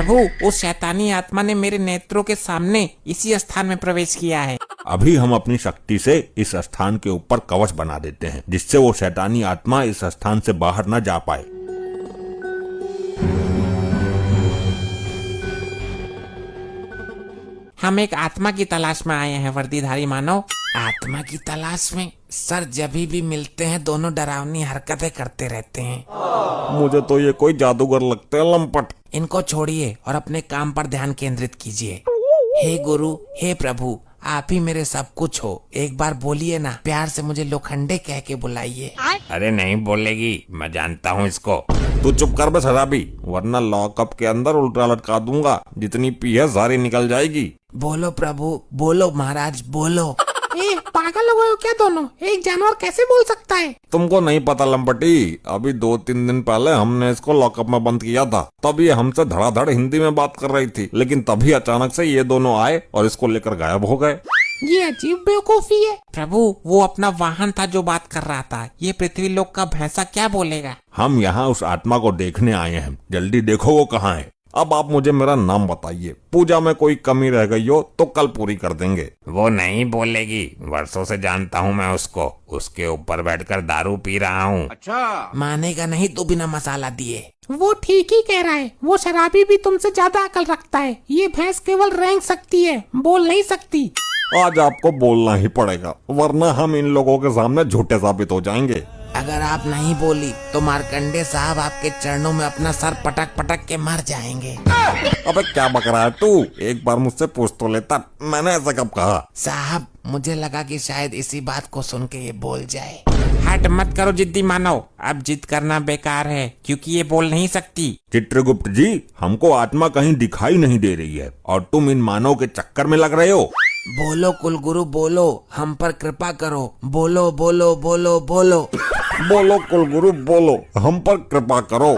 प्रभु, उस शैतानी आत्मा ने मेरे नेत्रों के सामने इसी स्थान में प्रवेश किया है। अभी हम अपनी शक्ति से इस स्थान के ऊपर कवच बना देते हैं, जिससे वो शैतानी आत्मा इस स्थान से बाहर न जा पाए। हम एक आत्मा की तलाश में आए हैं वर्दीधारी मानव। आत्मा की तलाश में? सर, जब भी मिलते हैं दोनों डरावनी हरकतें करते रहते हैं। मुझे तो ये कोई जादूगर लगते हैं, लंपट। इनको छोड़िए और अपने काम पर ध्यान केंद्रित कीजिए। हे गुरु, हे प्रभु, आप ही मेरे सब कुछ हो। एक बार बोलिए ना, प्यार से मुझे लोखंडे कह के बुलाइए। अरे नहीं बोलेगी, मैं जानता हूँ इसको। तू चुप कर बे शराबी, वरना लॉकअप के अंदर उल्टा लटका दूंगा। जितनी पी है सारी निकल जाएगी। बोलो प्रभु, बोलो महाराज, बोलो। ए, पागल हो गए हो क्या दोनों? एक जानवर कैसे बोल सकता है? तुमको नहीं पता लंपटी, अभी 2-3 दिन पहले हमने इसको लॉकअप में बंद किया था। तब ये हमसे धड़ाधड़ हिंदी में बात कर रही थी, लेकिन तभी अचानक से ये दोनों आए और इसको लेकर गायब हो गए। ये अजीब बेवकूफी है। प्रभु, वो अपना वाहन था जो बात कर रहा था। ये पृथ्वी लोक का भैंसा क्या बोलेगा? हम यहाँ उस आत्मा को देखने आए हैं, जल्दी देखो वो कहाँ है। अब आप मुझे मेरा नाम बताइए, पूजा में कोई कमी रह गई हो तो कल पूरी कर देंगे। वो नहीं बोलेगी, वर्षों से जानता हूँ मैं उसको। उसके ऊपर बैठकर दारू पी रहा हूँ। अच्छा, मानेगा नहीं तो बिना मसाला दिए। वो ठीक ही कह रहा है, वो शराबी भी तुमसे ज्यादा अकल रखता है। ये भैंस केवल रेंग सकती है, बोल नहीं सकती। आज आपको बोलना ही पड़ेगा, वरना हम इन लोगों के सामने झूठे साबित हो जाएंगे। अगर आप नहीं बोली तो मार्कंडे साहब आपके चरणों में अपना सर पटक पटक के मर जाएंगे। अबे क्या बक रहा है तू? एक बार मुझसे पूछ तो लेता, मैंने ऐसा कब कहा? साहब, मुझे लगा कि शायद इसी बात को सुन के ये बोल जाए। हट मत करो जिद्दी मानव, अब जिद करना बेकार है क्योंकि ये बोल नहीं सकती। चित्रगुप्त जी, हमको आत्मा कहीं दिखाई नहीं दे रही है और तुम इन मानव के चक्कर में लग रहे हो। बोलो कुलगुरु, बोलो, हम पर कृपा करो। बोलो बोलो बोलो बोलो। बोलो कुलगुरु, बोलो, हम पर कृपा करो।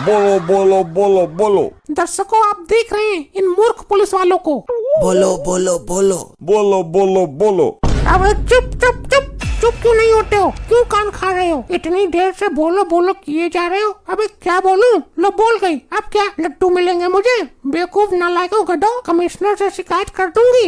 बोलो बोलो बोलो बोलो। दर्शकों, आप देख रहे हैं इन मूर्ख पुलिस वालों को। बोलो बोलो बोलो। बोलो बोलो बोलो। अब चुप चुप चुप चुप क्यों नहीं होते हो? क्यों कान खा रहे हो? इतनी देर से बोलो बोलो किए जा रहे हो। अबे क्या बोलूं? लो बोल गई। अब क्या लड्डू मिलेंगे मुझे? बेवकूफ नालायकों, गधों, कमिश्नर से शिकायत कर दूंगी।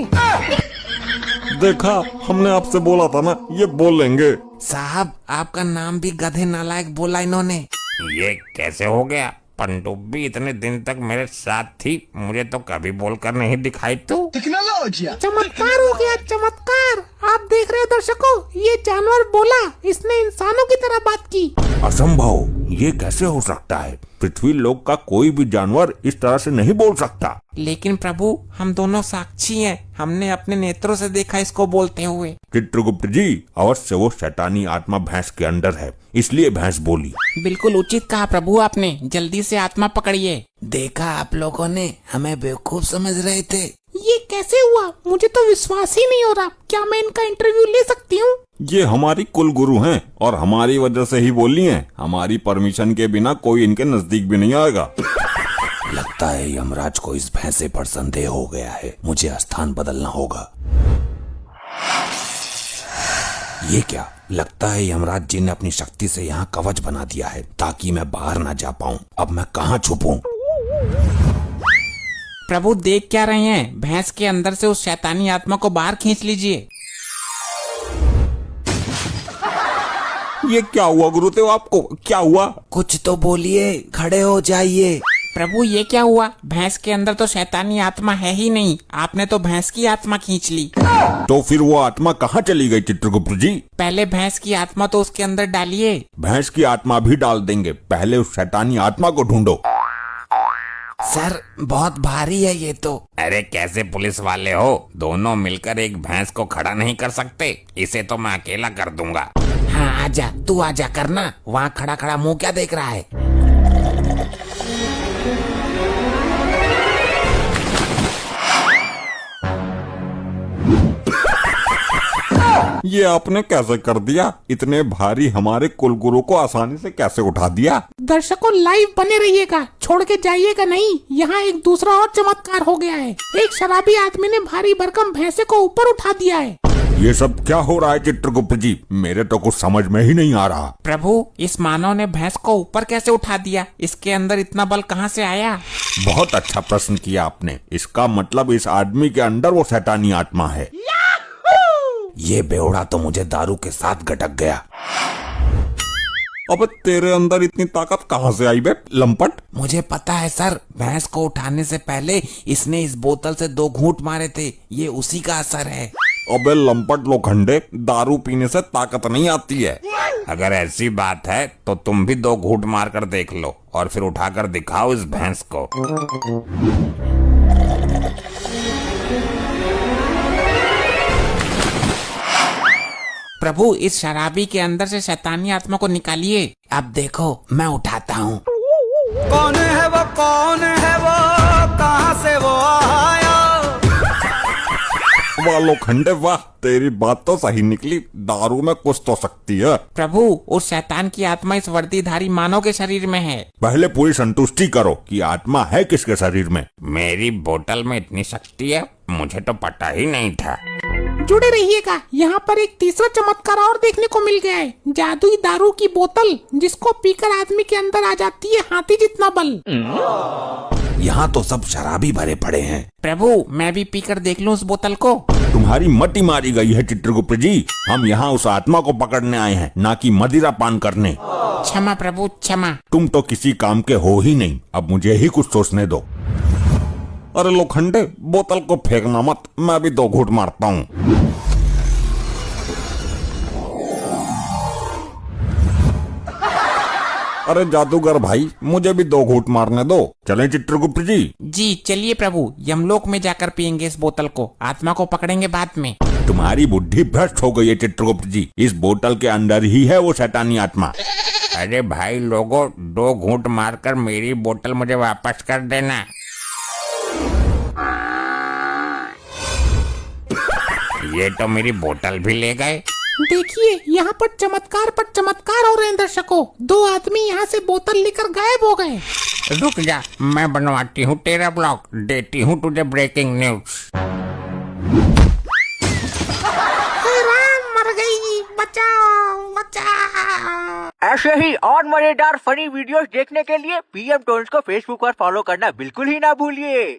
देखा, हमने आपसे बोला था ना, ये बोलेंगे। साहब, आपका नाम भी गधे नालायक बोला इन्होंने। ये कैसे हो गया? पनडुब्बी इतने दिन तक मेरे साथ थी, मुझे तो कभी बोलकर नहीं दिखाई। तो चमत्कार हो गया, चमत्कार। आप देख रहे हो दर्शकों, ये जानवर बोला, इसने इंसानों की तरह बात की। असंभव, ये कैसे हो सकता है? पृथ्वी लोक का कोई भी जानवर इस तरह से नहीं बोल सकता। लेकिन प्रभु, हम दोनों साक्षी हैं, हमने अपने नेत्रों से देखा इसको बोलते हुए। चित्रगुप्त जी, अवश्य वो शैतानी आत्मा भैंस के अंदर है, इसलिए भैंस बोली। बिल्कुल उचित कहा प्रभु आपने, जल्दी से आत्मा पकड़िए। देखा, आप लोगों ने हमें बेवकूफ समझ रहे थे। ये कैसे हुआ? मुझे तो विश्वास ही नहीं हो रहा। क्या मैं इनका इंटरव्यू ले सकती हूँ? ये हमारी कुल गुरु हैं और हमारी वजह से ही बोली हैं। हमारी परमिशन के बिना कोई इनके नजदीक भी नहीं आएगा। लगता है यमराज को इस भैंसे पर संदेह हो गया है, मुझे स्थान बदलना होगा। ये क्या? लगता है यमराज जी ने अपनी शक्ति से यहाँ कवच बना दिया है ताकि मैं बाहर ना जा पाऊँ। अब मैं कहाँ छुपूं? प्रभु, देख क्या रहे हैं? भैंस के अंदर से उस शैतानी आत्मा को बाहर खींच लीजिए। ये क्या हुआ गुरुदेव? आपको क्या हुआ? कुछ तो बोलिए, खड़े हो जाइए। प्रभु, ये क्या हुआ? भैंस के अंदर तो शैतानी आत्मा है ही नहीं, आपने तो भैंस की आत्मा खींच ली। तो फिर वो आत्मा कहाँ चली गई चित्रगुप्त जी? पहले भैंस की आत्मा तो उसके अंदर डालिए। भैंस की आत्मा भी डाल देंगे, पहले उस शैतानी आत्मा को ढूंढो। सर, बहुत भारी है ये तो। अरे कैसे पुलिस वाले हो? दोनों मिलकर एक भैंस को खड़ा नहीं कर सकते? इसे तो मैं अकेला कर दूंगा। हाँ, आजा, तू आजा करना। वहाँ खड़ा खड़ा मुंह क्या देख रहा है? ये आपने कैसे कर दिया? इतने भारी हमारे कुलगुरु को आसानी से कैसे उठा दिया? दर्शकों, लाइव बने रहिएगा, छोड़ के जाइएगा नहीं। यहाँ एक दूसरा और चमत्कार हो गया है। एक शराबी आदमी ने भारी भरकम भैंसे को ऊपर उठा दिया है। ये सब क्या हो रहा है चित्रगुप्त जी? मेरे तो कुछ समझ में ही नहीं आ रहा। प्रभु, इस मानव ने भैंस को ऊपर कैसे उठा दिया? इसके अंदर इतना बल कहाँ से आया? बहुत अच्छा प्रश्न किया आपने। इसका मतलब इस आदमी के अंदर वो शैतानी आत्मा है। ये बेवड़ा तो मुझे दारू के साथ गटक गया। अबे तेरे अंदर इतनी ताकत कहाँ से आई बे लंपट? मुझे पता है सर, भैंस को उठाने से पहले इसने इस बोतल से 2 घूंट मारे थे। ये उसी का असर है। अबे लंपट लोखंडे, दारू पीने से ताकत नहीं आती है। अगर ऐसी बात है तो तुम भी 2 घूंट मार कर देख लो और फिर उठाकर दिखाओ इस भैंस को। प्रभु, इस शराबी के अंदर से शैतानी आत्मा को निकालिए। अब देखो, मैं उठाता हूँ। कौन है वो, कौन है वो, कहाँ से वो आया? वाह लोखंडे वाह, तेरी बात तो सही निकली। दारू में कुछ तो शक्ति है। प्रभु, उस शैतान की आत्मा इस वर्दीधारी मानव के शरीर में है। पहले पूरी संतुष्टि करो कि आत्मा है किसके शरीर में। मेरी बोतल में इतनी शक्ति है, मुझे तो पता ही नहीं था। जुड़े रहिएगा, यहाँ पर एक तीसरा चमत्कार और देखने को मिल गया है। जादुई दारू की बोतल जिसको पीकर आदमी के अंदर आ जाती है हाथी जितना बल। यहाँ तो सब शराबी भरे पड़े हैं। प्रभु, मैं भी पीकर देख लूं उस बोतल को। तुम्हारी मति मारी गई है चित्रगुप्त जी। हम यहाँ उस आत्मा को पकड़ने आए हैं, ना कि मदिरा पान करने। क्षमा प्रभु, क्षमा। तुम तो किसी काम के हो ही नहीं। अब मुझे ही कुछ सोचने दो। अरे लोखंडे, बोतल को फेंकना मत, मैं भी 2 घूंट मारता हूँ। अरे जादूगर भाई, मुझे भी 2 घूंट मारने दो। चलें चित्रगुप्त जी? जी चलिए प्रभु, यमलोक में जाकर पियेंगे इस बोतल को। आत्मा को पकड़ेंगे बाद में। तुम्हारी बुद्धि भ्रष्ट हो गई है चित्रगुप्त जी। इस बोतल के अंदर ही है वो शैतानी आत्मा। अरे भाई लोगों, 2 घूंट मारकर मेरी बोतल मुझे वापस कर देना। ये तो मेरी बोतल भी ले गए। देखिए, यहाँ पर चमत्कार हो रहे हैं दर्शकों। 2 आदमी यहाँ से बोतल लेकर गायब हो गए। रुक जा, मैं बनवाती हूँ तेरा ब्लॉग, देती हूँ तुझे ब्रेकिंग न्यूज। हे राम, मर गई, बचाओ बचाओ। ऐसे ही और मजेदार फनी वीडियोस देखने के लिए PM टोन्स को फेसबुक पर फॉलो करना बिल्कुल ही ना भूलिए।